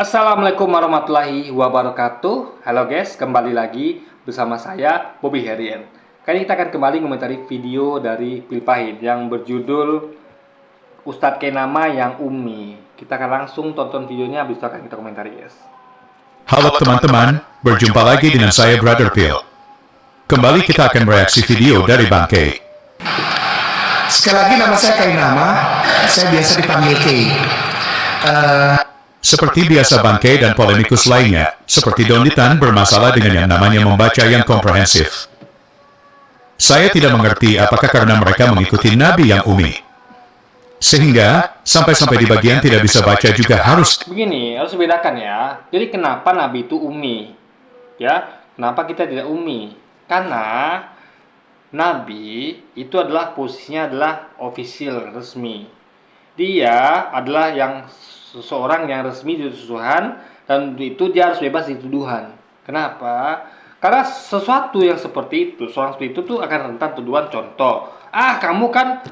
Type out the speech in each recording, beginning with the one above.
Assalamualaikum warahmatullahi wabarakatuh. Halo guys, kembali lagi bersama saya Bobby Herian. Kali ini kita akan kembali mengomentari video dari Pil Pahit yang berjudul Ustadz Kenama yang Umi. Kita akan langsung tonton videonya, habis itu akan kita komentari guys. Halo teman-teman, berjumpa lagi dengan saya Brother Pil. Kembali kita akan bereaksi video dari Bangke. Sekali lagi nama saya Kainama, saya biasa dipanggil Kay. Seperti biasa Bangke dan polemikus lainnya, seperti Donditan bermasalah dengan yang namanya membaca yang komprehensif. Saya tidak mengerti apakah karena mereka mengikuti Nabi yang Umi. Sehingga, sampai-sampai di bagian tidak bisa baca juga harus. Begini, harus dibedakan ya. Jadi kenapa Nabi itu Umi? Ya, kenapa kita tidak Umi? Karena Nabi itu adalah posisinya adalah official, resmi. Dia adalah yang seseorang yang resmi di Tuhan, dan itu dia harus bebas dari tuduhan. Kenapa? Karena sesuatu yang seperti itu, seorang seperti itu tuh akan rentan tuduhan. Contoh, kamu kan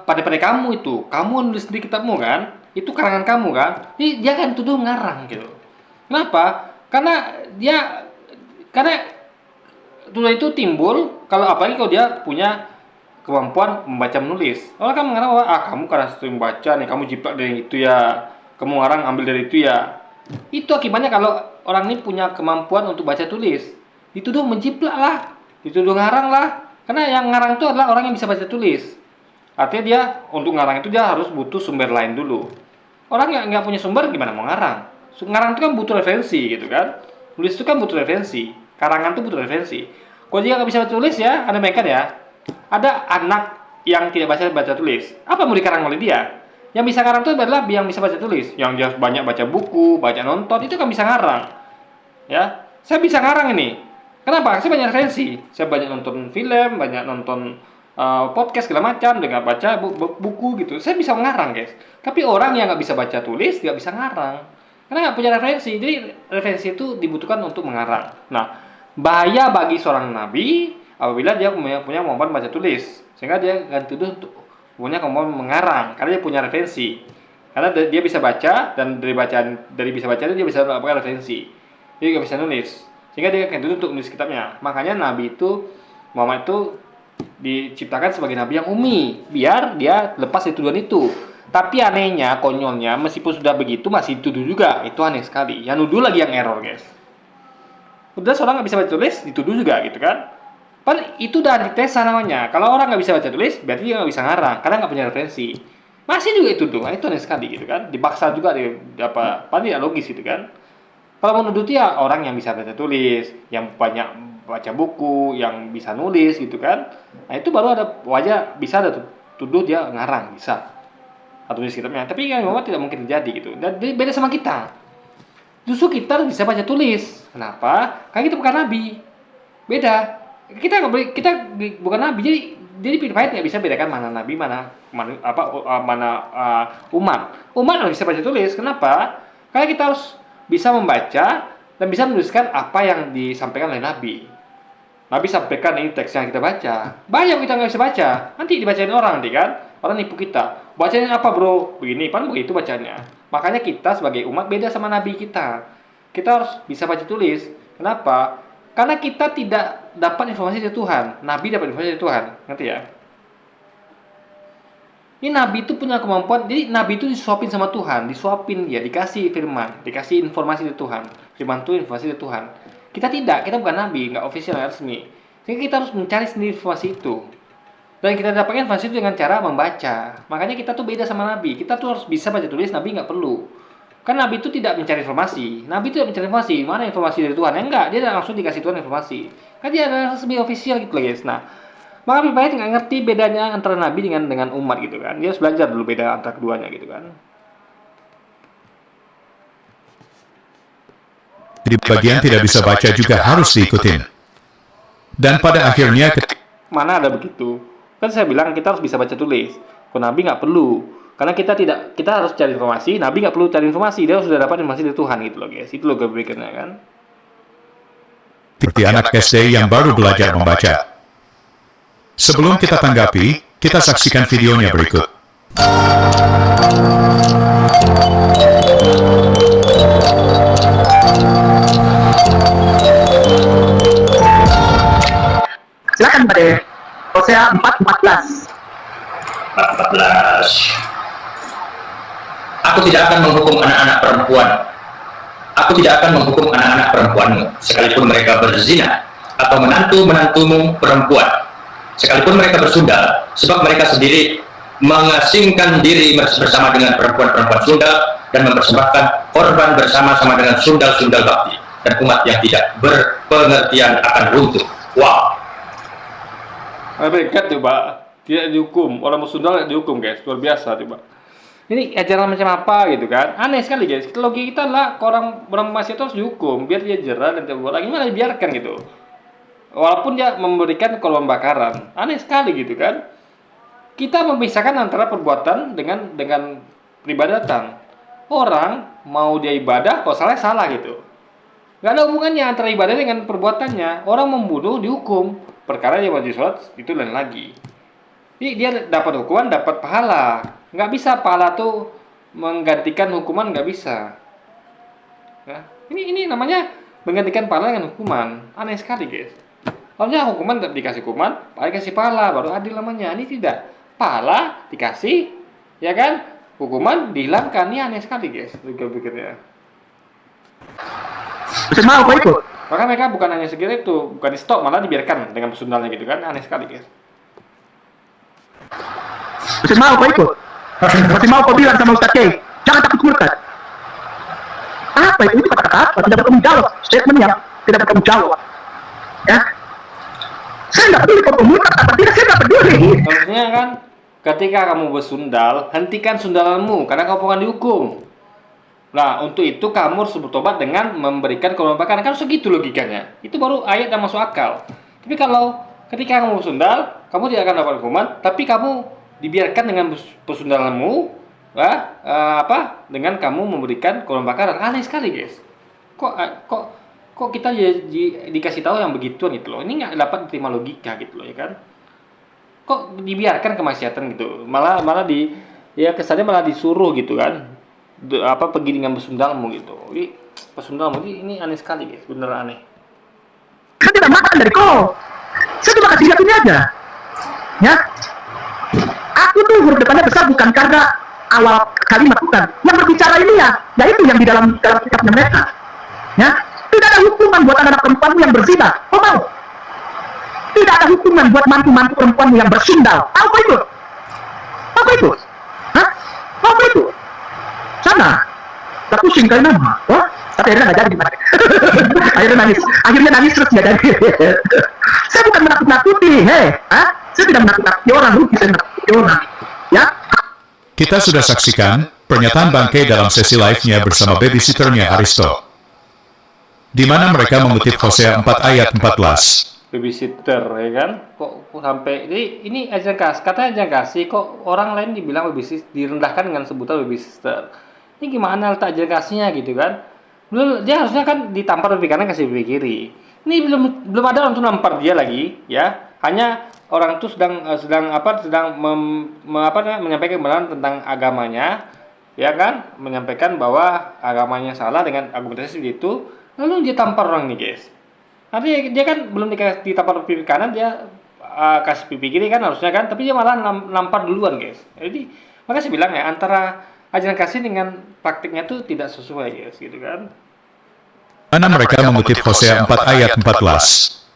pada kamu itu, kamu nulis di kitabmu kan, itu karangan kamu kan, jadi dia akan tuduh ngarang gitu. Kenapa? Karena tuduhan itu timbul kalau apalagi kalau dia punya kemampuan membaca menulis. Orang kan mengarang bahwa kamu karena sering baca nih, kamu jiplak dari itu ya, kamu ngarang ambil dari itu ya. Itu akibatnya kalau orang ini punya kemampuan untuk baca tulis, dituduh menjiplak lah, dituduh ngarang lah. Karena yang ngarang itu adalah orang yang bisa baca tulis. Artinya dia untuk ngarang itu dia harus butuh sumber lain dulu. Orang yang nggak punya sumber gimana mau ngarang? Ngarang itu kan butuh referensi gitu kan. Tulis itu kan butuh referensi. Karangan itu butuh referensi. Kalau dia nggak bisa baca tulis ya, Anda bayangkan ya. Ada anak yang tidak baca tulis. Apa mau dikarang oleh dia? Yang bisa ngarang itu adalah yang bisa baca tulis. Yang dia banyak baca buku, baca nonton, itu kan bisa ngarang. Ya, saya bisa ngarang ini. Kenapa? Saya banyak referensi. Saya banyak nonton film, banyak nonton podcast segala macam, dengan baca buku gitu. Saya bisa mengarang guys. Tapi orang yang nggak bisa baca tulis nggak bisa ngarang. Karena nggak punya referensi. Jadi referensi itu dibutuhkan untuk mengarang. Nah, bahaya bagi seorang nabi apabila dia punya kemampuan baca tulis, sehingga dia akan tuduh untuk punya kemampuan mengarang karena dia punya referensi. Karena dia bisa baca, dan dari bisa baca dia bisa melakukan referensi. Dia nggak bisa nulis, sehingga dia akan tuduh untuk menulis kitabnya. Makanya Nabi itu, Muhammad itu diciptakan sebagai Nabi yang umi, biar dia lepas dari tuduhan itu. Tapi anehnya, konyolnya, meskipun sudah begitu masih dituduh juga. Itu aneh sekali. Yang nuduh lagi yang error guys. Udah seorang nggak bisa baca tulis, dituduh juga gitu kan. Padahal itu udah antitesa namanya. Kalau orang nggak bisa baca tulis, berarti dia nggak bisa ngarang, karena nggak punya referensi. Masih juga itu tuh, itu aneh sekali gitu kan. Dipaksa juga paling tidak logis gitu kan. Kalau menuduh dia orang yang bisa baca tulis, yang banyak baca buku, yang bisa nulis gitu kan. Nah itu baru ada wajah bisa ada tuduh dia ngarang bisa atau nulis kitabnya. Tapi kan memang tidak mungkin terjadi gitu. Dan beda sama kita. Justru kita bisa baca tulis. Kenapa? Karena kita bukan nabi. Beda. Kita nggak boleh, kita bukan nabi, jadi Pil Pahit nggak bisa bedakan mana nabi, mana umat nggak bisa baca tulis. Kenapa? Karena kita harus bisa membaca dan bisa menuliskan apa yang disampaikan oleh nabi. Nabi sampaikan ini teks yang kita baca. Banyak kita nggak bisa baca, nanti dibacain orang nanti kan, orang nipu kita. Bacanya apa bro? Begini, paling begitu bacanya. Makanya kita sebagai umat beda sama nabi kita. Kita harus bisa baca tulis. Kenapa? Karena kita tidak dapat informasi dari Tuhan. Nabi dapat informasi dari Tuhan. Ngerti ya? Ini Nabi itu punya kemampuan. Jadi Nabi itu disuapin sama Tuhan. Disuapin dia. Dikasih firman. Dikasih informasi dari Tuhan. Firman itu informasi dari Tuhan. Kita tidak. Kita bukan Nabi. Nggak official, nggak resmi. Sehingga kita harus mencari sendiri informasi itu. Dan kita dapatkan informasi itu dengan cara membaca. Makanya kita tuh beda sama Nabi. Kita tuh harus bisa baca tulis. Nabi nggak perlu. Kan Nabi itu tidak mencari informasi. Nabi itu tidak mencari informasi. Mana informasi dari Tuhan? Enggak, dia langsung dikasih Tuhan informasi. Kan dia adalah resmi official gitu loh guys. Nah, maka Pil Pahit nggak ngerti bedanya antara Nabi dengan umat gitu kan. Dia harus belajar dulu beda antara keduanya gitu kan. Di bagian tidak bisa baca juga harus diikutin. Dan pada akhirnya Mana ada begitu? Kan saya bilang kita harus bisa baca tulis. Kalau Nabi nggak perlu. Karena kita harus cari informasi. Nabi nggak perlu cari informasi, dia sudah dapat informasi dari Tuhan gitu loh guys. Itu loh berikutnya kan. seperti anak SD yang baru belajar membaca. Sebelum kita tanggapi, kita saksikan videonya berikut. Aku tidak akan menghukum anak-anak perempuan. Aku tidak akan menghukum anak-anak perempuanmu, sekalipun mereka berzina, atau menantu-menantumu perempuan, sekalipun mereka bersundal, sebab mereka sendiri mengasingkan diri bersama dengan perempuan-perempuan sundal dan mempersembahkan korban bersama-sama dengan sundal-sundal bakti, dan umat yang tidak berpengertian akan runtuh. Wow. Mereka tuh Pak, tidak dihukum. Orang bersundal tidak dihukum guys, luar biasa tuh Pak. Ini ajaran macam apa gitu kan? Aneh sekali guys. Logika kita lah, orang masih itu harus dihukum biar dia jerah dan tidak buat lagi, malah dibiarkan gitu. Walaupun dia memberikan korban bakaran, aneh sekali gitu kan? Kita memisahkan antara perbuatan dengan peribadatan. Orang mau dia ibadah, kalau salah salah gitu. Gak ada hubungannya antara ibadah dengan perbuatannya. Orang membunuh dihukum, perkara dia wajib sholat itu lain lagi. Jadi dia dapat hukuman, dapat pahala. Nggak bisa pahala tuh menggantikan hukuman, nggak bisa. Ya, ini namanya menggantikan pahala dengan hukuman. Aneh sekali guys. Harusnya hukuman dikasih hukuman, pahala dikasih pahala, baru adil namanya. Ini tidak. Pahala dikasih, ya kan? Hukuman dihilangkan. Ini aneh sekali guys. Pikir-pikirnya. Mau apa itu? Maka mereka bukan hanya segitu itu, bukan di stop, malah dibiarkan dengan pesundalnya gitu kan. Aneh sekali guys. Mau apa itu? Masih mau kau bilang sama Ustaz Kiai, jangan takut murtad. Apa itu? Itu kata-kata apa? Tidak bertanggung jawab. Statement yang tidak bertanggung jawab. Ya, saya nggak peduli kau murtad apa tidak, saya nggak peduli. Maksudnya kan, ketika kamu bersundal, hentikan sundalanmu karena kau akan dihukum. Nah, untuk itu kamu harus bertobat dengan memberikan korban bakaran. Kan segitu logikanya. Itu baru ayat yang masuk akal. Tapi kalau ketika kamu bersundal, kamu tidak akan dapat hukuman, tapi kamu dibiarkan dengan persundalanmu, dengan kamu memberikan korban bakaran. Aneh sekali guys. Kok kita dikasih tahu yang begituan gitu loh. Ini nggak dapat diterima logika gitu loh ya kan. Kok dibiarkan kemaksiatan gitu. Malah kesannya malah disuruh gitu kan. Pergi dengan bersundalmu gitu. Pesundalmu ini aneh sekali guys, bener aneh. Saya tidak makan dari kau. Saya cuma kasih lihat ini aja. Ya. Aku tuh huruf depannya besar bukan karena awal kalimat, bukan. Yang berbicara ini ya itu yang di dalam kitabnya mereka. Ya. Tidak ada hukuman buat anak-anak perempuanmu yang berzina. Kau mau? Tidak ada hukuman buat mantu-mantu perempuanmu yang bersundal. Tahu apa itu? Apa itu? Hah? Apa itu? Sana, tak pusing kali nama. Wah, tapi akhirnya nggak jadi gimana? Akhirnya nangis terus nggak jadi. Saya bukan menakut-nakuti, saya tidak menakut-nakuti orang, saya menakuti orang. Ya. Kita sudah saksikan pernyataan Bangke dalam sesi live-nya bersama babysitternya Aristo, di mana mereka mengutip Hosea 4 ayat 14. Babysitter ya kan? Kok sampai ini ajaran kasih, katanya ajaran kasih, kok orang lain dibilang babysitter, direndahkan dengan sebutan babysitter. Ini gimana letak ajaran kasihnya gitu kan? Dia harusnya kan ditampar pipi kanan kasih pipi kiri. Ini belum ada orang tuh nampar dia lagi ya. Hanya orang itu sedang menyampaikan kebenaran tentang agamanya, ya kan? Menyampaikan bahwa agamanya salah dengan argumentasi seperti itu. Lalu dia tampar orang nih guys. Artinya dia kan belum ditampar pipi kanan, dia kasih pipi kiri kan harusnya kan, tapi dia malah nampar duluan guys. Jadi makanya saya bilang ya, antara ajaran kasih dengan praktiknya tuh tidak sesuai guys gitu kan. Mana mereka mengutip Hosea 4 ayat 14.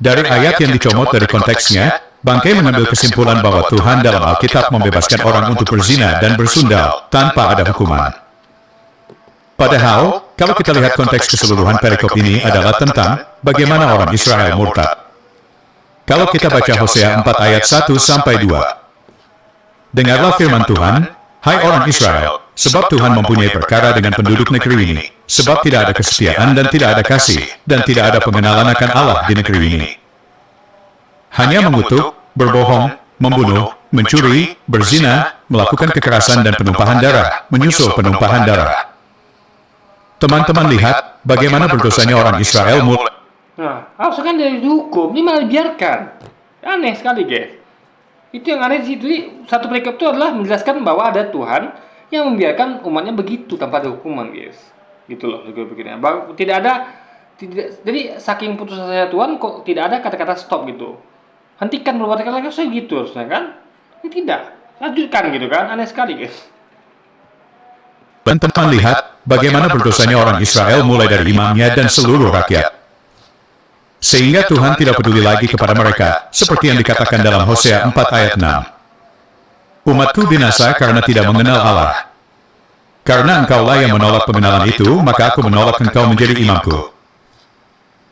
Dari ayat yang dicomot dari konteksnya, Bangke mengambil kesimpulan bahwa Tuhan dalam Alkitab membebaskan orang untuk berzina dan bersundal tanpa ada hukuman. Padahal, kalau kita lihat konteks keseluruhan perikop ini adalah tentang bagaimana orang Israel murtad. Kalau kita baca Hosea 4 ayat 1-2. Dengarlah firman Tuhan, hai orang Israel, sebab Tuhan mempunyai perkara dengan penduduk negeri ini, sebab tidak ada kesetiaan dan tidak ada kasih, dan tidak ada pengenalan akan Allah di negeri ini. Hanya mengutuk, berbohong, membunuh, mencuri, berzina, melakukan kekerasan dan penumpahan darah, menyusul penumpahan darah. Teman-teman lihat bagaimana berdosanya orang Israel mulai. Nah, harusnya kan dia dihukum, ini malah dibiarkan. Aneh sekali guys. Itu yang aneh di situ. Satu perikop itu adalah menjelaskan bahwa ada Tuhan yang membiarkan umatnya begitu tanpa ada hukuman guys. Gitu loh gue pikirnya. Jadi saking putus asa Tuhan kok tidak ada kata-kata stop gitu. Hentikan perbuatan lagi saya gitu harusnya kan. Ini tidak. Lanjutkan gitu kan. Aneh sekali guys. Dan teman lihat bagaimana berdosanya orang Israel mulai dari imamnya dan seluruh rakyat. Sehingga Tuhan tidak peduli lagi kepada mereka, seperti yang dikatakan dalam Hosea 4 ayat 6. Umatku binasa karena tidak mengenal Allah. Karena engkaulah yang menolak pengenalan itu, maka aku menolak engkau menjadi imamku.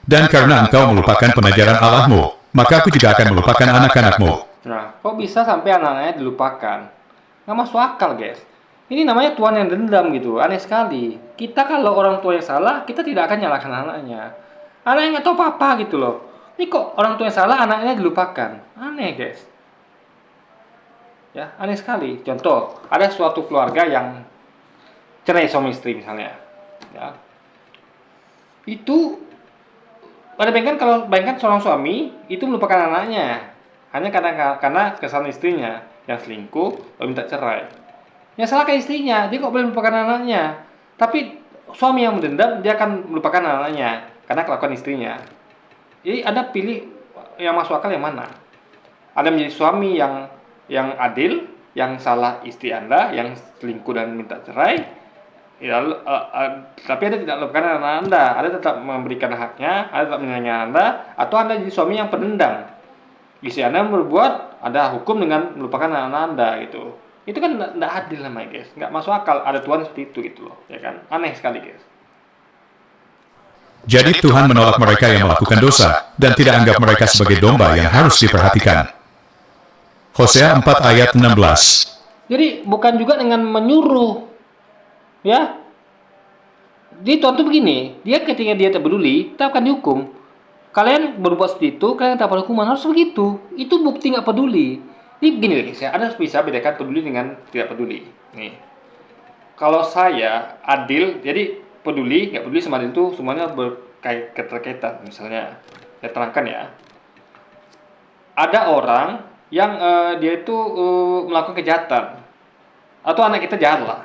Dan karena engkau melupakan pengajaran Allahmu, maka aku juga akan melupakan anak-anakmu. Nah, kok bisa sampai anak-anaknya dilupakan? Nggak masuk akal, guys. Ini namanya Tuhan yang dendam gitu, aneh sekali. Kita kalau orang tua yang salah, kita tidak akan nyalahkan anaknya. Anaknya nggak tahu apa-apa gitu loh. Ini kok orang tua yang salah, anaknya dilupakan. Aneh, guys. Ya, aneh sekali. Contoh, ada suatu keluarga yang cerai suami istri misalnya. Ya. Itu ada bayangkan seorang suami itu melupakan anaknya hanya karena kesalahan istrinya yang selingkuh lalu minta cerai. Yang salah ke istrinya, dia kok boleh melupakan anaknya. Tapi suami yang mendendam, dia akan melupakan anaknya karena kelakuan istrinya. Jadi Anda pilih yang masuk akal yang mana? Ada menjadi suami yang adil, yang salah istri Anda, yang selingkuh dan minta cerai. Ya, tapi Anda tidak melupakan anak Anda. Anda tetap memberikan haknya, Anda tetap menyayangi Anda, atau Anda jadi suami yang pendendam. Istri Anda berbuat, ada hukum dengan melupakan anak Anda gitu. Itu kan tidak adil namanya, guys. Nggak masuk akal ada Tuhan seperti itu gitu loh, ya kan? Aneh sekali, guys. Jadi Tuhan menolak mereka yang melakukan dosa, dan tidak anggap mereka sebagai domba yang harus diperhatikan. Hosea 4 ayat 16. Jadi bukan juga dengan menyuruh, ya. Jadi Tuhan tuh begini, dia ketika dia tak peduli, kita akan dihukum. Kalian berbuat seperti itu, kalian dapat hukuman, harus begitu. Itu bukti nggak peduli. Ini begini guys ya, Anda bisa bedakan peduli dengan tidak peduli. Nih, kalau saya adil, jadi peduli, nggak peduli sama adil itu semuanya keterkaitan. Misalnya, saya terangkan ya. Ada orang yang dia itu melakukan kejahatan, atau anak kita jahat lah.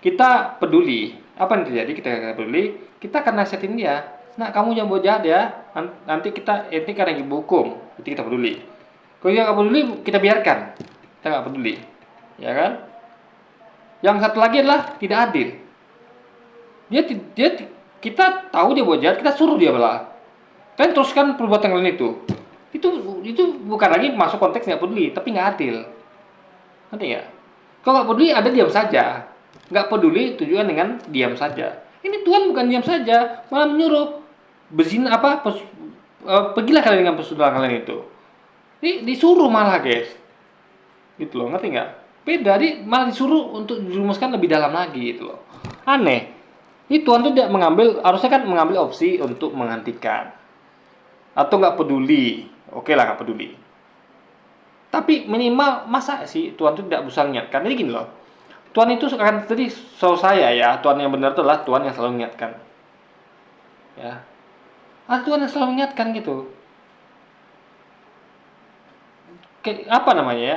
Kita peduli, apa yang terjadi? Kita peduli, kita akan nasihatin dia. Nah, kamu jangan buat jahat ya. Nanti kita akan ibu hukum. Itu kita peduli. Kalau dia nggak peduli, kita biarkan. Kita nggak peduli, ya kan? Yang satu lagi adalah tidak adil. Kita tahu dia buat jahat, kita suruh dia belah. Kalian teruskan perbuatan kalian itu. Itu bukan lagi masuk konteks nggak peduli, tapi nggak adil. Nanti ya. Kalau nggak peduli, ada diam saja. Nggak peduli tujuan dengan diam saja. Ini Tuhan bukan diam saja, malah menyuruh berzina pergilah kalian dengan persaudara kalian itu. Ini disuruh malah, guys. Gitu loh, ngerti nggak? Beda, malah disuruh untuk dirumuskan lebih dalam lagi gitu loh. Aneh. Ini Tuhan tuh tidak harusnya kan mengambil opsi untuk menghentikan. Atau nggak peduli. Oke lah, nggak peduli. Tapi minimal, masa sih Tuhan tuh tidak bisa mengingatkan? Jadi gini loh. Tuhan itu akan, jadi selalu saya ya, Tuhan yang benar itu adalah Tuhan yang selalu mengingatkan. Ya. Tuhan yang selalu mengingatkan gitu. Apa namanya ya,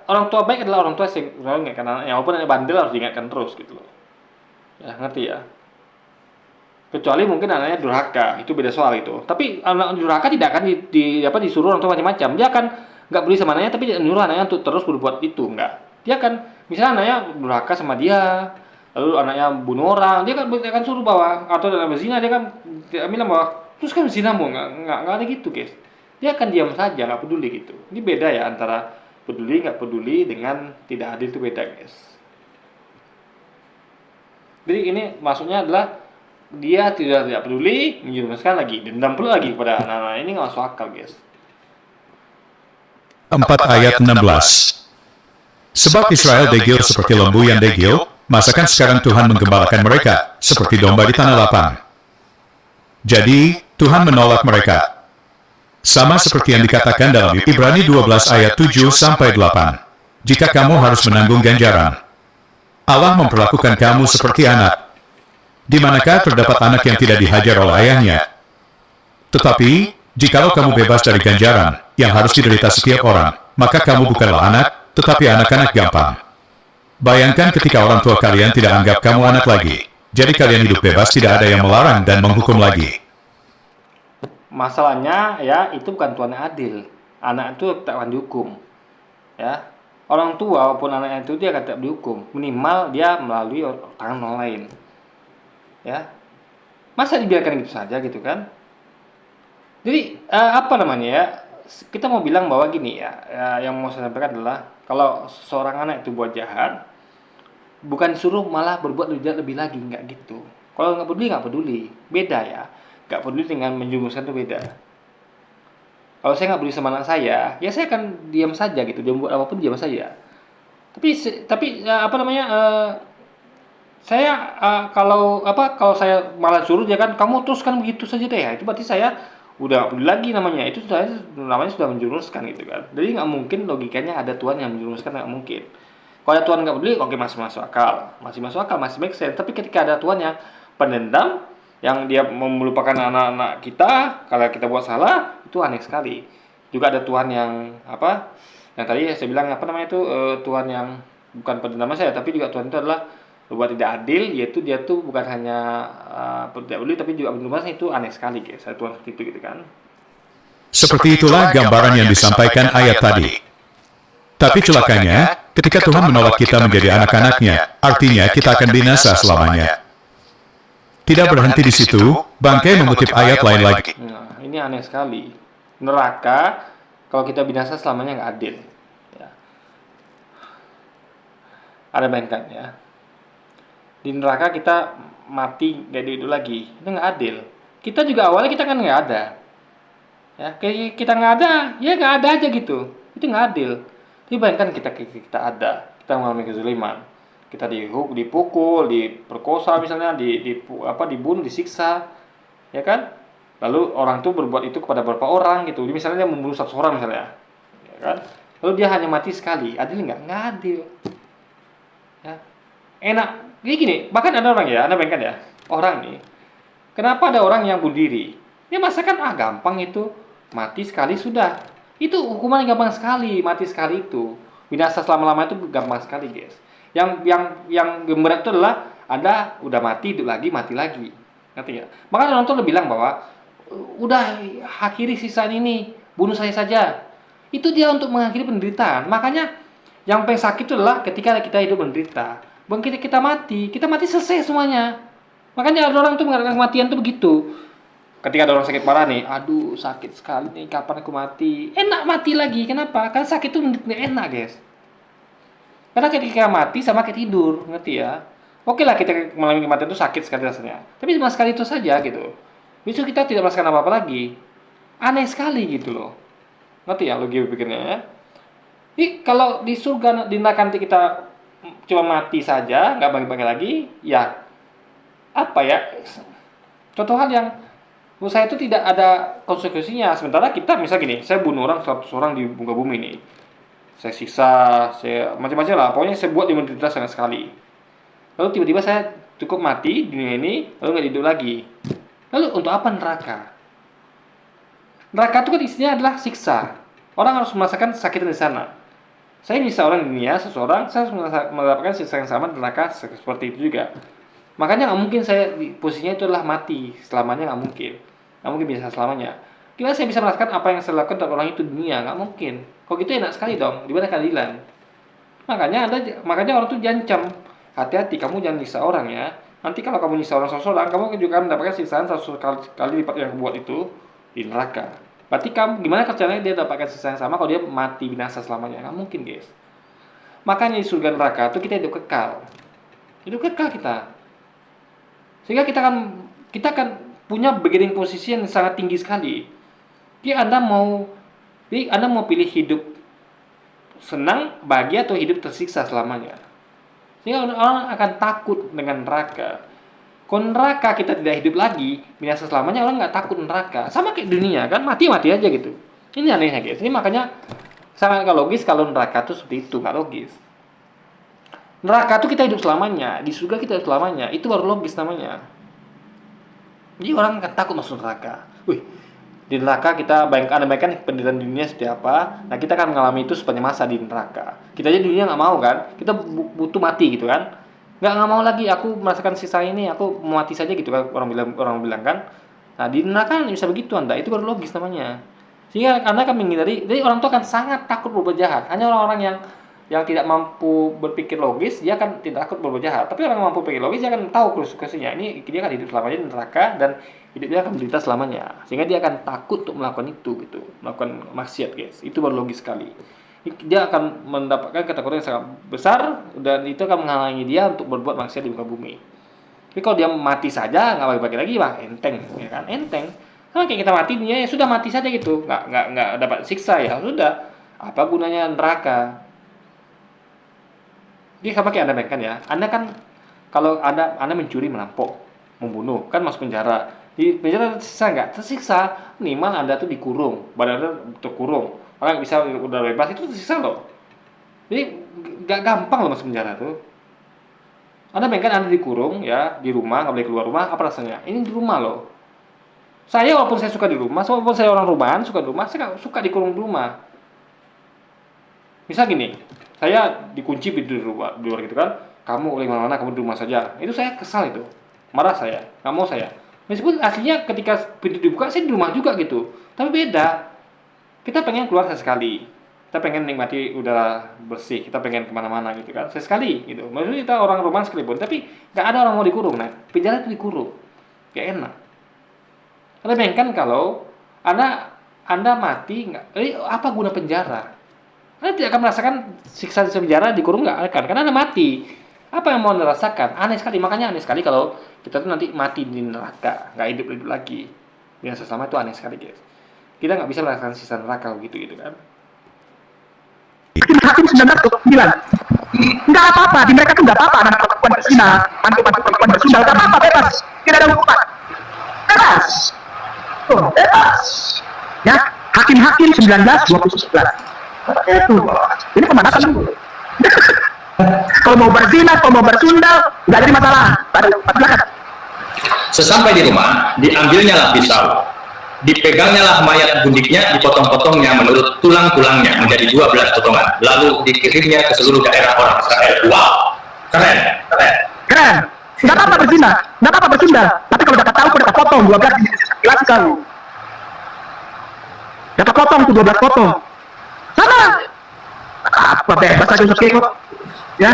orang tua baik adalah orang tua yang selalu mengingatkan anaknya, walaupun anaknya bandel harus diingatkan terus gitu loh. Ya, ngerti ya. Kecuali mungkin anaknya durhaka, itu beda soal itu. Tapi anak durhaka tidak akan disuruh orang tua macam-macam. Dia akan nggak peduli sama anaknya, tapi dia nyuruh anaknya untuk terus berbuat itu, enggak. Dia akan, misalnya anaknya durhaka sama dia, lalu anaknya bunuh orang, dia akan suruh bahwa, atau dalam berzina, dia kan bilang bahwa terus kan berzinamu, nggak ada gitu, guys. Dia akan diam saja, nggak peduli gitu. Ini beda ya antara peduli, nggak peduli dengan tidak adil, itu beda, guys. Jadi ini maksudnya adalah dia tidak peduli, menjerumuskan lagi, dendam pula lagi kepada anak-anak. Ini nggak masuk akal, guys. 4 ayat 16. Sebab Israel degil seperti lembu yang degil, masakan sekarang Tuhan menggembalakan mereka seperti domba di tanah lapang. Jadi, Tuhan menolak mereka. Sama seperti yang dikatakan dalam Ibrani 12 ayat 7-8. Jika kamu harus menanggung ganjaran, Allah memperlakukan kamu seperti anak. Di manakah terdapat anak yang tidak dihajar oleh ayahnya? Tetapi, jikalau kamu bebas dari ganjaran yang harus diderita setiap orang, maka kamu bukanlah anak, tetapi anak-anak gampang. Bayangkan ketika orang tua kalian tidak anggap kamu anak lagi. Jadi kalian hidup bebas, tidak ada yang melarang dan menghukum lagi. Masalahnya ya itu bukan Tuhan yang adil. Anak itu tak akan dihukum. Ya. orang tua maupun anaknya itu dia akan tetap dihukum, minimal dia melalui tangan orang lain. Ya, masa dibiarkan gitu saja gitu kan? Jadi apa namanya ya? Kita mau bilang bahwa gini ya, yang mau saya sampaikan adalah kalau seorang anak itu buat jahat, bukan suruh malah berbuat lebih jahat lebih lagi, nggak gitu. Kalau nggak peduli, beda ya. Nggak peduli dengan menjurumuskan itu beda. Kalau saya nggak peduli sama anak saya, ya saya akan diam saja gitu. Dia buat apapun diam saja. Tapi apa namanya? Saya kalau saya malah suruh dia kan kamu teruskan begitu saja deh. Itu berarti saya udah nggak peduli lagi namanya. Itu saya namanya sudah menjuruskan gitu kan. Jadi nggak mungkin logikanya ada Tuhan yang menjuruskan, nggak mungkin. Kalau ada Tuhan nggak peduli, oke, masih masuk akal, masih make sense. Tapi ketika ada Tuhan yang pendendam, yang dia melupakan anak-anak kita kalau kita buat salah, itu aneh sekali. Juga ada Tuhan yang yang tadi saya bilang Tuhan yang bukan pendendam saya, tapi juga Tuhan itu adalah berbuat tidak adil, yaitu dia tuh bukan hanya tidak peduli tapi juga pendendam. Itu aneh sekali guys, ada Tuhan seperti itu gitu kan. Seperti itulah gambaran yang disampaikan ayat tadi. Tapi celakanya, ketika Tuhan menolak kita menjadi anak-anaknya, artinya kita akan binasa selamanya. Tidak berhenti di situ, Bangkai mengutip ayat lain lagi. Nah, ini aneh sekali. Neraka, kalau kita binasa selamanya nggak adil. Ya. Ada bayangkan ya. Di neraka kita mati nggak hidup lagi, itu nggak adil. Kita juga awalnya kita kan nggak ada. Ya, kita nggak ada, ya nggak ada aja gitu. Itu nggak adil. Tapi bayangkan kita ada, kita mengalami kezaliman, kita dipukul, diperkosa misalnya, dibunuh, disiksa, ya kan? Lalu orang itu berbuat itu kepada beberapa orang gitu. Jadi misalnya dia membunuh 100 orang misalnya, ya kan? Lalu dia hanya mati sekali, adil nggak? Nggak adil. Ya. Enak, gini, bahkan ada orang ya, Anda bayangkan ya, orang nih, kenapa ada orang yang bunuh diri? Ya masa kan gampang itu, mati sekali sudah. Itu hukuman yang gampang sekali, mati sekali itu. Binasa selama-lamanya itu gampang sekali, guys. Yang berat itu adalah Anda udah mati, hidup lagi, mati lagi. Ngerti ya? Maka orang tuh bilang bahwa udah akhiri sisaan ini, bunuh saya saja. Itu dia untuk mengakhiri penderitaan. Makanya yang paling sakit itu adalah ketika kita hidup menderita. Begitu kita mati selesai semuanya. Makanya ada orang tuh mengatakan kematian tuh begitu. Ketika ada orang sakit parah nih, aduh sakit sekali nih, kapan aku mati? Enak mati lagi, kenapa? Karena sakit itu enak guys. Karena ketika mati sama kayak tidur, ngerti ya? Oke lah kita mengalami kematian itu sakit sekali rasanya, tapi cuma sekali itu saja gitu. Besok kita tidak merasakan apa-apa lagi. Aneh sekali gitu loh. Ngerti ya logika pikirnya ya? Jadi kalau di surga, di neraka nanti kita cuma mati saja, nggak bagi-bagi lagi, ya apa ya? Contoh hal yang menurut saya itu tidak ada konsekuensinya. Sementara kita misal gini, saya bunuh 100 orang di muka bumi ini, saya siksa, saya macam-macam lah, pokoknya saya buat dia menderita sangat sekali. Lalu tiba-tiba saya cukup mati di dunia ini, lalu nggak hidup lagi. Lalu untuk apa neraka? Neraka itu kan isinya adalah siksa. Orang harus merasakan sakit di sana. Saya bisa orang di dunia, seseorang, saya harus mendapatkan siksa yang sama di neraka seperti itu juga. Makanya nggak mungkin saya di posisinya itu adalah mati selamanya, nggak mungkin. Nggak mungkin bisa selamanya. Gimana saya bisa merasakan apa yang saya lakukan untuk orang itu di dunia? Nggak mungkin. Kalau gitu enak sekali dong. Di mana keadilan? Makanya orang tuh diancam. Hati-hati, kamu jangan nyiksa orang ya. Nanti kalau kamu nyiksa orang seseorang, kamu juga akan mendapatkan siksaan 100 kali lipat yang buat itu di neraka. Berarti gimana caranya dia dapatkan siksaan yang sama kalau dia mati binasa selamanya? Nggak mungkin guys. Makanya di surga neraka itu kita hidup kekal. Hidup kekal kita. Sehingga kita akan punya bargaining posisi yang sangat tinggi sekali. Jadi Anda mau pilih hidup senang, bahagia, atau hidup tersiksa selamanya. Sehingga orang akan takut dengan neraka. Kalau neraka kita tidak hidup lagi, binasa selamanya, orang nggak takut neraka. Sama kayak dunia kan, mati aja gitu. Ini anehnya guys. Ini makanya sangat nggak logis kalau neraka itu seperti itu, nggak logis. Neraka itu kita hidup selamanya, di surga kita hidup selamanya, itu baru logis namanya. Jadi orang akan takut masuk neraka. Di neraka kita bayangkan penderitaan dunia seperti apa. Nah kita akan mengalami itu sepanjang masa di neraka. Kita aja di dunia nggak mau kan, kita butuh mati gitu kan. Nggak mau lagi, aku merasakan sisa ini, aku mau mati saja gitu kan, orang bilang kan. Nah di neraka bisa begitu Anda, itu baru logis namanya. Sehingga Anda akan menghindari, jadi orang itu akan sangat takut berbuat jahat. Hanya orang-orang yang yang tidak mampu berpikir logis, dia akan tidak takut berbuat jahat. Tapi orang yang mampu berpikir logis, dia akan tahu konsekuensinya. Ini dia akan hidup selamanya di neraka dan hidup dia akan menderita selamanya. Sehingga dia akan takut untuk melakukan itu gitu, melakukan maksiat, guys. Itu baru logis sekali. Dia akan mendapatkan ketakutan yang sangat besar dan itu akan menghalangi dia untuk berbuat maksiat di muka bumi. Tapi kalau dia mati saja, nggak bagi-bagi lagi, wah enteng, ya kan? Enteng. Sama kayak kita mati, ya sudah mati saja gitu, nggak dapat siksa, ya sudah. Apa gunanya neraka? Jadi sama kayak Anda bayangkan ya, Anda kan kalau Anda mencuri, merampok, membunuh, kan masuk penjara. Di penjara tersiksa nggak? Tersiksa. Minimal Anda tuh dikurung, badan Anda terkurung. Orang bisa udah bebas, itu tersiksa loh. Jadi nggak gampang loh masuk penjara tuh. Anda bayangkan Anda dikurung ya, di rumah, nggak boleh keluar rumah, apa rasanya? Ini di rumah loh. Saya walaupun saya suka di rumah, walaupun saya orang rumahan, suka di rumah, saya nggak suka dikurung di rumah. Misal gini, saya dikunci pintu di luar gitu kan, kamu oleh mana-mana, kamu di rumah saja. Itu saya kesal itu, marah saya, nggak mau saya. Meskipun aslinya ketika pintu dibuka, saya di rumah juga gitu. Tapi beda, kita pengen keluar sesekali, kita pengen nikmati udara bersih, kita pengen kemana-mana gitu kan, sesekali gitu. Maksudnya kita orang rumah sekalipun, tapi nggak ada orang mau dikurung, nah penjara itu dikurung, gak enak. Anda bayangkan kalau Anda mati, apa guna penjara? Anda tidak akan merasakan siksa di penjara, dikurung nggak akan, karena Anda mati. Apa yang mau Anda rasakan? Aneh sekali, makanya aneh sekali kalau kita tuh nanti mati di neraka, nggak hidup lagi. Biasa selama itu aneh sekali, guys. Kita nggak bisa merasakan siksa neraka gitu kan. Hakim 19 nggak apa-apa, di mereka tuh nggak apa-apa, anak perempuan berzina, mantu-mantu perempuan berzina, nggak apa-apa, bebas, tidak ada hukuman, bebas, bebas. Ya, Hakim 19:29. Itu, ini pemanasan dulu. Kalau mau berzina, kalau mau bersundal, nggak jadi masalah. Sesampai di rumah, diambilnyalah pisau, dipegangnyalah mayat bundiknya, dipotong-potongnya menurut tulang-tulangnya menjadi 12 potongan, lalu dikirimnya ke seluruh daerah orang Israel. Wow, keren. Nggak apa-apa berzina, nggak apa-apa bersundal, tapi kalau dapat tahu, dapat potong 12, jelas kau. Dapat potong tuh 12 potong. Sama. Apa bebas aja kok. Ya.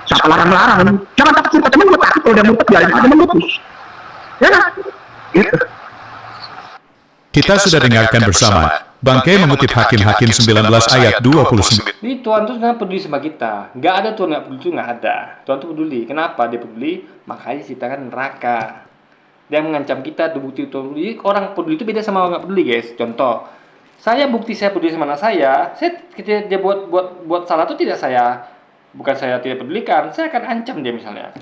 Siapa larang-larang? Jangan takut, teman gue takut kalau dia mumpet jalan aja memutus. Ya kan? Gitu. Kita sudah dengarkan bersama. Bangkai mengutip Hakim 19 ayat 29. Jadi Tuhan tuh sebenarnya peduli sama kita. Nggak ada Tuhan nggak peduli, itu nggak ada. Tuhan tuh peduli. Kenapa dia peduli? Makanya ciptakan neraka. Dia mengancam kita, tuh bukti Tuhan peduli. Orang peduli itu beda sama orang nggak peduli, guys. Contoh, saya peduli sama anak saya ketika dia buat salah itu bukan saya tidak pedulikan, saya akan ancam dia misalnya.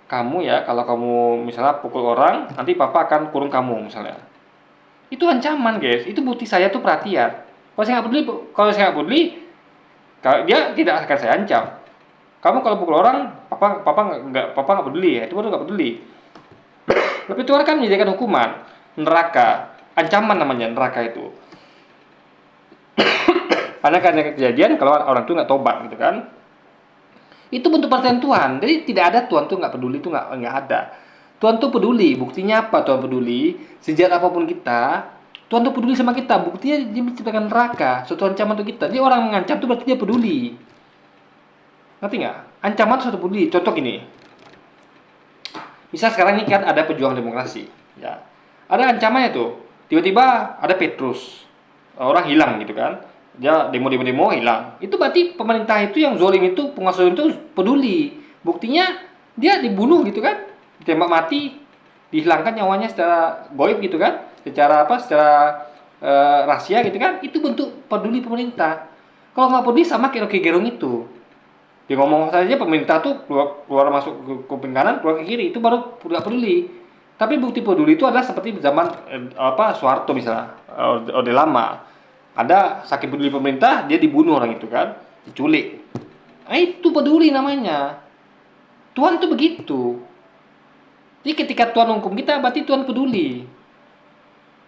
Kamu ya, kalau kamu misalnya pukul orang, nanti papa akan kurung kamu misalnya. Itu ancaman, guys. Itu bukti saya tuh perhatian. Kalau saya nggak peduli, dia tidak akan saya ancam. Kamu kalau pukul orang, papa nggak peduli ya. Itu baru nggak peduli. Tapi Tuhan kan menyediakan hukuman, neraka, ancaman namanya neraka itu. Karena kejadian kalau orang itu nggak tobat gitu kan, itu bentuk perhatian Tuhan. Jadi tidak ada Tuhan tuh nggak peduli, itu nggak ada. Tuhan tuh peduli. Buktinya apa Tuhan peduli? Sejak apapun kita, Tuhan tuh peduli sama kita. Buktinya dia menciptakan neraka, suatu ancaman untuk kita. Dia orang mengancam tuh berarti dia peduli. Ngerti nggak? Ancaman suatu peduli. Contoh gini. Misal sekarang ini kan ada pejuang demokrasi, ya. Ada ancamannya tuh. Tiba-tiba ada Petrus, orang hilang gitu kan. Dia demo hilang. Itu berarti pemerintah itu yang zalim itu, penguasa itu peduli. Buktinya dia dibunuh gitu kan, ditembak mati, dihilangkan nyawanya secara goib gitu kan, secara rahasia gitu kan. Itu bentuk peduli pemerintah. Kalau nggak peduli sama kayak Rocky Gerung itu, dia ngomong saja pemerintah tuh keluar masuk ke kuping kanan, keluar ke kiri, itu baru nggak peduli. Tapi bukti peduli itu adalah seperti zaman Soeharto misalnya, Orde Lama. Ada saking peduli pemerintah, dia dibunuh orang itu kan, diculik. Nah, itu peduli namanya. Tuhan tuh begitu. Jadi ketika Tuhan hukum kita, berarti Tuhan peduli.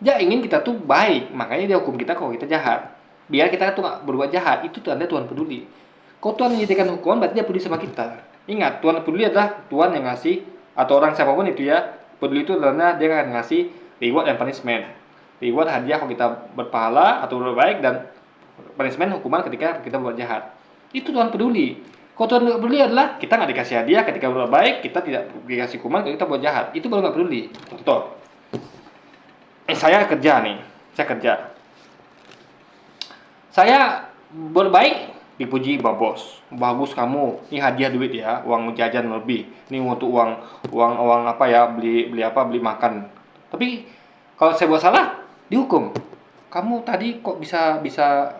Dia ingin kita tuh baik, makanya dia hukum kita kalau kita jahat. Biar kita tuh nggak berbuat jahat, itu tanda Tuhan peduli. Kalau Tuhan menyediakan hukuman, berarti dia peduli sama kita. Ingat, Tuhan peduli adalah Tuhan yang ngasih, atau orang siapapun itu ya, peduli itu adalah dia akan ngasih reward dan punishment. Reward hadiah kalau kita berpahala atau berbaik, dan punishment hukuman ketika kita berbuat jahat. Itu Tuhan peduli. Kalau Tuhan nggak peduli adalah kita nggak dikasih hadiah ketika berbuat baik, kita tidak dikasih hukuman kalau kita buat jahat. Itu baru nggak peduli. Contoh, saya kerja nih, saya kerja. Saya berbaik, dipuji Pak Bos. Bagus kamu, ini hadiah duit ya, uang jajan lebih. Ini untuk uang apa ya, beli makan. Tapi kalau saya buat salah, dihukum. Kamu tadi kok bisa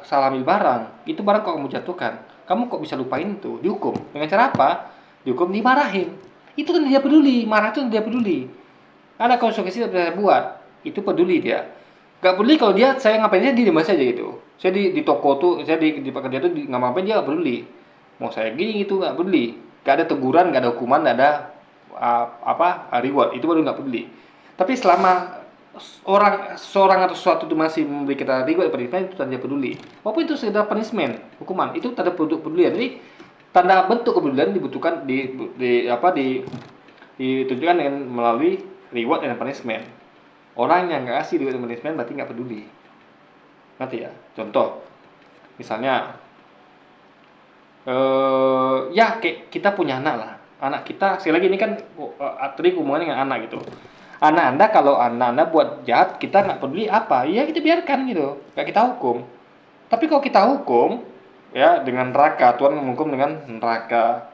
salah ambil barang? Itu barang kok kamu jatuhkan. Kamu kok bisa lupain itu? Dihukum. Dengan cara apa? Dihukum, dimarahin. Itu kan dia peduli, marah itu dia peduli. Ada konsekuensi yang bisa saya buat, itu peduli dia. Gak peduli kalau saya ngapain dia di aja gitu. Saya di toko tuh, saya di pekerja tuh nggak ngapain dia gak peduli. Mau saya gini gitu nggak peduli. Gak ada teguran, gak ada hukuman, gak ada reward. Itu baru nggak peduli. Tapi selama seorang atau sesuatu itu masih memberi kita reward punishment, itu tanda peduli. Walaupun itu sekedar punishment, hukuman, itu tanda pedulian. Jadi tanda bentuk kepedulian dibutuhkan ditunjukkan dengan melalui reward dan punishment. Orang yang nggak kasih reward dan punishment berarti nggak peduli. Ngerti ya? Contoh, misalnya kayak kita punya anak lah. Anak kita, sekali lagi ini kan tadi hubungannya dengan anak gitu. Anak Anda, kalau anak Anda buat jahat, kita nggak peduli apa, ya kita biarkan gitu, nggak kita hukum. Tapi kalau kita hukum, ya dengan neraka, Tuhan menghukum dengan neraka,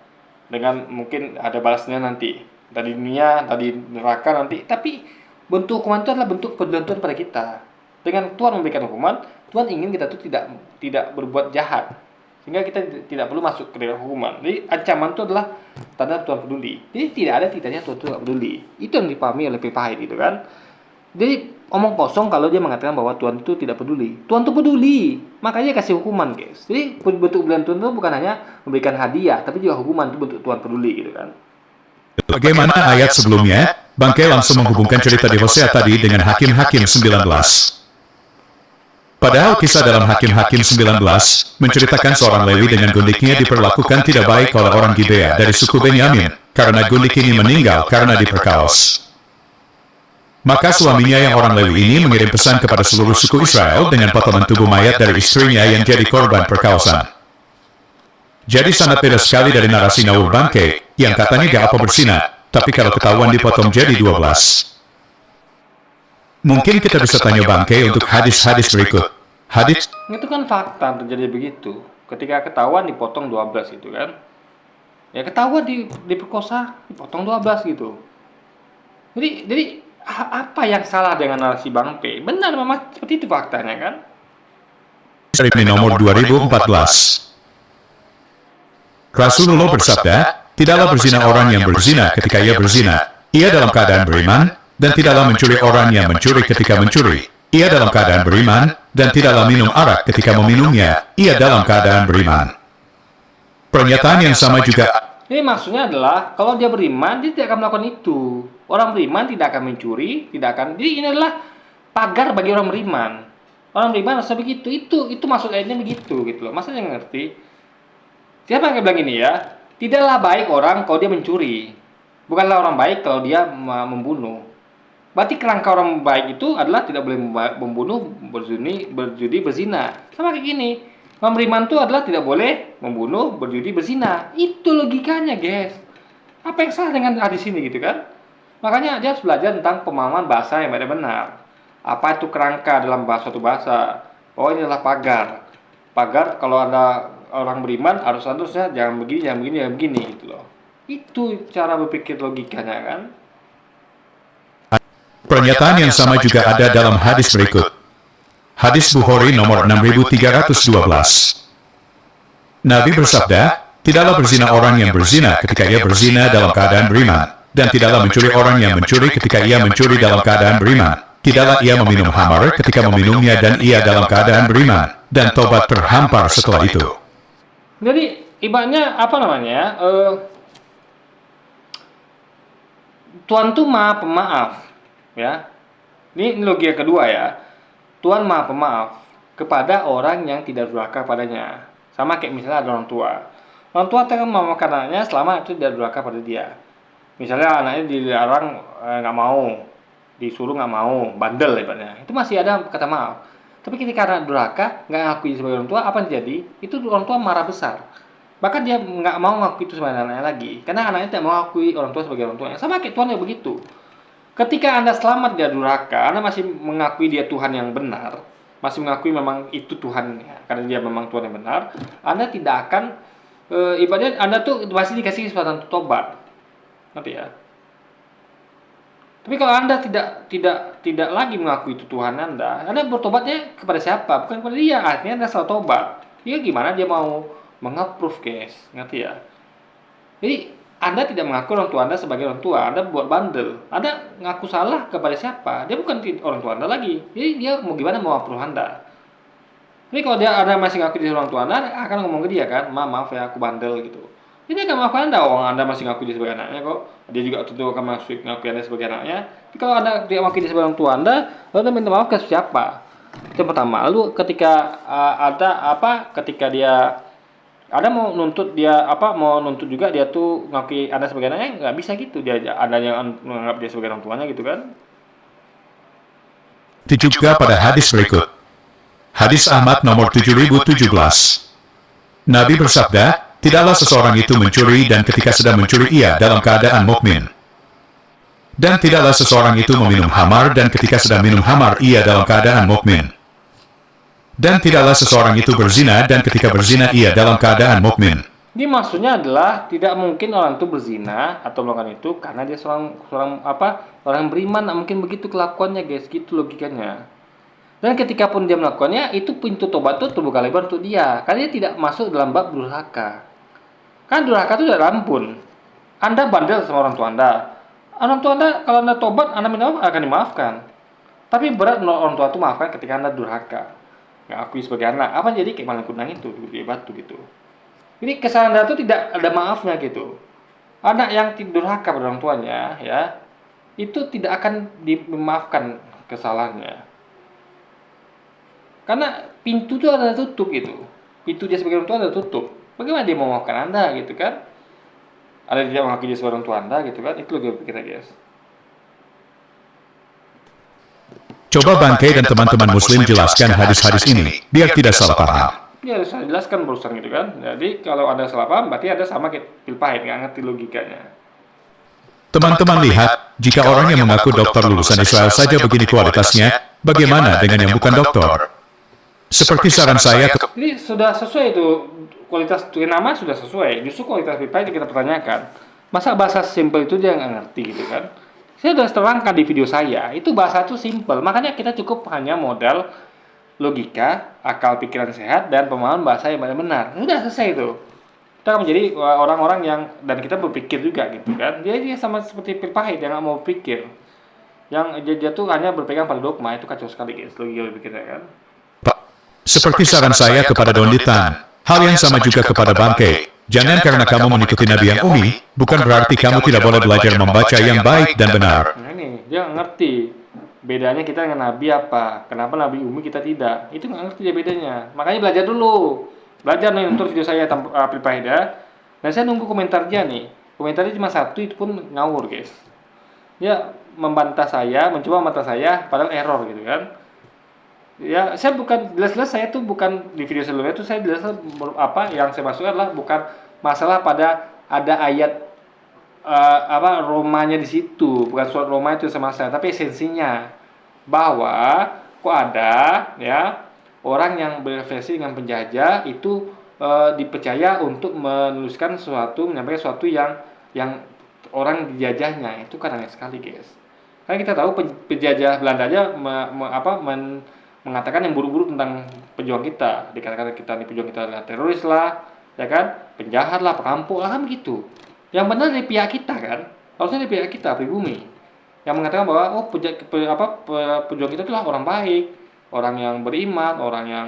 dengan mungkin ada balasnya nanti, dari dunia, dari neraka nanti. Tapi bentuk hukuman itu adalah bentuk pedulian Tuhan pada kita. Dengan Tuhan memberikan hukuman, Tuhan ingin kita tuh tidak berbuat jahat, sehingga kita tidak perlu masuk ke dalam hukuman. Jadi ancaman itu adalah tanda Tuhan peduli. Jadi tidak ada tidaknya Tuhan tidak peduli. Itu yang dipahami oleh Pahit gitu kan. Jadi omong kosong kalau dia mengatakan bahwa Tuhan itu tidak peduli. Tuhan itu peduli, makanya kasih hukuman guys. Jadi bentuk pemberian Tuhan itu bukan hanya memberikan hadiah, tapi juga hukuman itu bentuk Tuhan peduli gitu kan. Bagaimana ayat sebelumnya, Bangkai langsung menghubungkan cerita di Hosea tadi dengan Hakim-Hakim 19. Padahal kisah dalam Hakim-Hakim 19 menceritakan seorang Lewi dengan gundiknya diperlakukan tidak baik oleh orang Gibea dari suku Benyamin, karena gundik ini meninggal karena diperkaos. Maka suaminya yang orang Lewi ini mengirim pesan kepada seluruh suku Israel dengan potongan tubuh mayat dari istrinya yang jadi korban perkaosan. Jadi sangat beda sekali dari narasi Naur Bangkai, yang katanya gak apa bersina, tapi kalau ketahuan dipotong jadi 12. Mungkin kita bisa tanya Bangkai untuk hadis-hadis berikut. Hadis Itu kan fakta terjadi begitu. Ketika ketahuan dipotong 12 gitu kan. Ya ketahuan diperkosa dipotong 12 gitu. Jadi apa yang salah dengan narasi Bangkai? Benar memang seperti itu faktanya kan. dari nomor 2014. Rasulullah bersabda, tidaklah berzina orang yang berzina ketika ia berzina. Ia dalam keadaan beriman, dan tidaklah mencuri orang yang mencuri ketika mencuri. Ia dalam keadaan beriman, dan tidaklah minum arak ketika meminumnya. Ia dalam keadaan beriman. Pernyataan yang sama juga. Ini maksudnya adalah kalau dia beriman, dia tidak akan melakukan itu. Orang beriman tidak akan mencuri, tidak akan. Jadi ini adalah pagar bagi orang beriman. Orang beriman harus begitu. Itu maksud ayatnya begitu gitu loh. Maksudnya ngerti? Siapa yang bilang ini ya? Tidaklah baik orang kalau dia mencuri. Bukanlah orang baik kalau dia membunuh. Berarti kerangka orang baik itu adalah tidak boleh membunuh, berjudi, berzina. Sama kayak gini. Orang beriman itu adalah tidak boleh membunuh, berjudi, berzina. Itu logikanya, guys. Apa yang salah dengan hadis ini gitu kan? Makanya dia harus belajar tentang pemahaman bahasa yang benar-benar. Apa itu kerangka dalam suatu bahasa? Oh, ini adalah pagar. Pagar kalau ada orang beriman harusnya jangan begini gitu loh. Itu cara berpikir logikanya kan. Pernyataan yang sama juga ada dalam hadis berikut. Hadis Bukhari nomor 6312. Nabi bersabda, tidaklah berzina orang yang berzina ketika ia berzina dalam keadaan beriman, dan tidaklah mencuri orang yang mencuri ketika ia mencuri dalam keadaan beriman. Tidaklah ia meminum khamar ketika meminumnya dan ia dalam keadaan beriman, dan tobat terhampar setelah itu. Jadi ibaratnya apa namanya? Tuhan tuh Maha Pemaaf, ya. Ini logika kedua ya. Tuhan Maha Pemaaf kepada orang yang tidak durhaka padanya. Sama kayak misalnya ada orang tua. Orang tua akan memaafkan anaknya selama itu tidak durhaka pada dia. Misalnya anaknya dilarang nggak mau, disuruh nggak mau, bandel ibaratnya. Itu masih ada kata maaf. Tapi ketika anak durhaka, nggak ngakui sebagai orang tua, apa yang terjadi? Itu orang tua marah besar. Bahkan dia nggak mau ngakui itu sebagai anaknya lagi, karena anaknya tidak mau ngakui orang tua sebagai orang tuanya. Sama kayak Tuhan juga begitu. Ketika Anda selamat dari durhaka, Anda masih mengakui dia Tuhan yang benar, masih mengakui memang itu Tuhannya, karena dia memang Tuhan yang benar, Anda tidak akan ibaratnya Anda tuh masih dikasih kesempatan untuk tobat. Ngerti ya? Tapi kalau Anda tidak lagi mengakui itu Tuhan Anda bertobatnya kepada siapa? Bukan kepada dia. Artinya Anda salah tobat. Dia gimana dia mau meng-approve, guys? Ngerti ya? Jadi Anda tidak mengaku orang tua Anda sebagai orang tua. Anda buat bandel. Anda ngaku salah kepada siapa? Dia bukan orang tua Anda lagi. Jadi dia mau gimana mau approve Anda? Jadi kalau Anda masih ngaku dia orang tua Anda akan ngomong ke dia kan, maaf ya aku bandel gitu. Jadi akan maafkan Anda, Anda masih ngaku dia sebagai anaknya kok. Dia juga tentu akan ngaku Anda sebagai anaknya. Tapi kalau Anda tidak ngaku dia sebagai orang tua Anda, lalu Anda minta maaf ke siapa? Itu yang pertama. Lalu ketika ketika Anda mau nuntut juga dia tuh ngaku Anda sebagai anaknya, nggak bisa gitu. Anda yang menganggap dia sebagai orang tuanya gitu kan. Itu juga pada hadis berikut. Hadis Ahmad nomor 7017. Nabi bersabda, tidaklah seseorang itu mencuri dan ketika sedang mencuri ia dalam keadaan mukmin. Dan tidaklah seseorang itu meminum hamar dan ketika sedang minum hamar ia dalam keadaan mukmin. Dan tidaklah seseorang itu berzina dan ketika berzina ia dalam keadaan mukmin. Ini maksudnya adalah tidak mungkin orang itu berzina atau melakukan itu karena dia orang beriman, nggak mungkin begitu kelakuannya, guys, gitu logikanya. Dan ketika pun dia melakukannya, itu pintu tobat itu terbuka lebar untuk dia, karena dia tidak masuk dalam bab durhaka. Kan durhaka itu tidak ampun. Anda bandel sama orang tua Anda. Orang tua Anda kalau Anda tobat, Anda minta maaf akan dimaafkan. Tapi berat orang tua itu maafkan ketika Anda durhaka. Nggak akui sebagai anak. Apa jadi kayak maling kundang itu di batu gitu. Jadi kesalahan Anda itu tidak ada maafnya gitu. Anak yang durhaka pada orang tuanya, ya, itu tidak akan dimaafkan kesalahannya. Karena pintu itu ada tutup gitu. Pintu dia sebagai orang tua ada tutup. Bagaimana dia mau memaafkan Anda gitu kan? Ada dia mengakui dia sebagai orang tua Anda gitu kan? Itu lagi kita, guys. Coba Bangkai dan teman-teman muslim jelaskan hadis-hadis ini, biar tidak salah paham. Ya, saya jelaskan barusan gitu kan. Jadi kalau Anda salah paham, berarti Anda sama kayak pil pahit, nggak ngerti logikanya. Teman-teman lihat, jika orang yang mengaku dokter lulusan Israel saja begini kualitasnya, bagaimana dengan yang bukan dokter? Seperti saran saya ke... Jadi sudah sesuai itu, kualitas tulisan nama sudah sesuai. Justru kualitas pil pahit kita pertanyakan. Masa bahasa simple itu dia nggak ngerti gitu kan? Saya sudah terangkan di video saya, itu bahasa itu simple. Makanya kita cukup hanya modal logika, akal pikiran sehat, dan pemahaman bahasa yang benar-benar. Sudah selesai itu. Kita akan menjadi orang-orang yang, dan kita berpikir juga gitu kan. Dia sama seperti pil pahit yang nggak mau pikir. Yang dia tuh hanya berpegang pada dogma, itu kacau sekali guys, logika berpikirnya kan. Pak, seperti saran saya kepada Don Ditan, hal yang sama juga kepada Bangkai. Jangan karena kamu mengikuti Nabi yang umi, bukan berarti kamu tidak boleh belajar membaca yang baik dan benar. Nah ini, dia ngerti bedanya kita dengan Nabi apa, kenapa Nabi umi kita tidak, itu nggak ngerti dia bedanya. Makanya belajar dulu, belajar nih untuk video saya Pil Pahit ya. Dan saya nunggu komentar dia nih, komentarnya cuma satu, itu pun ngawur guys. Dia membantah saya, mencoba membantah saya, padahal error gitu kan. Ya, saya bukan jelas-jelas saya tuh bukan di video sebelumnya itu saya jelas apa yang saya maksudkan adalah bukan masalah pada ada ayat Romanya di situ, bukan surat Roma itu sama saya, tapi esensinya bahwa kok ada ya orang yang berafiliasi dengan penjajah itu dipercaya untuk menuliskan sesuatu, menyampaikan sesuatu yang orang dijajahnya, itu kan aneh sekali guys. Karena kita tahu penjajah Belanda aja mengatakan yang buruk-buruk tentang pejuang kita, dikatakan kita nih pejuang kita adalah teroris lah, ya kan, penjahat lah, perampok lah kan gitu. Yang benar dari pihak kita kan, harusnya dari pihak kita pribumi, yang mengatakan bahwa pejuang kita itulah orang baik, orang yang beriman, orang yang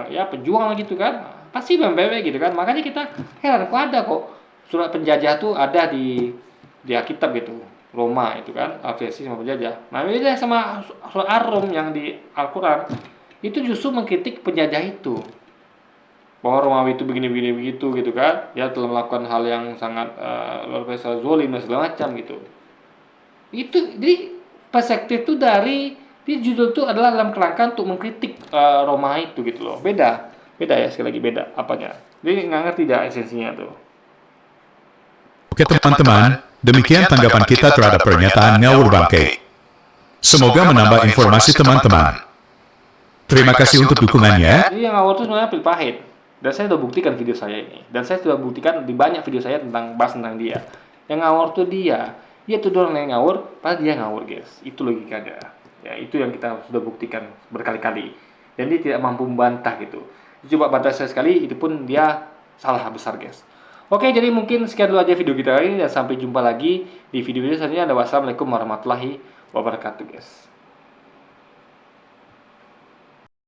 ya pejuang lah gitu kan, pasti bebek gitu kan. Makanya kita heran kok ada kok surat penjajah tuh ada di Alkitab gitu. Roma itu kan afiliasi sama penjajah. Nah beda sama surat Ar-Rum yang di Al-Quran itu justru mengkritik penjajah itu, bahwa Romawi itu begini begitu gitu kan, ya telah melakukan hal yang sangat luar biasa zolim dan segala macam gitu. Itu jadi perspektif itu dari di judul itu adalah dalam kerangka untuk mengkritik Roma itu gitu loh. Beda ya sekali lagi beda apanya. Dia nggak ngerti dah esensinya tuh. Oke teman-teman, demikian tanggapan kita terhadap pernyataan ngawur bangke. Semoga menambah informasi teman-teman. Terima kasih untuk dukungannya. Jadi yang ngawur itu sebenarnya pil pahit. Dan saya sudah buktikan video saya ini. Dan saya sudah buktikan di banyak video saya tentang bahas tentang dia. Yang ngawur tuh dia tuh orang yang ngawur, padahal dia ngawur guys. Itu logikanya. Ya itu yang kita sudah buktikan berkali-kali. Dan dia tidak mampu membantah gitu. Coba bantah saya sekali, itu pun dia salah besar guys. Oke, jadi mungkin sekian dulu aja video kita kali ini dan sampai jumpa lagi di video-video selanjutnya. Wassalamualaikum warahmatullahi wabarakatuh guys.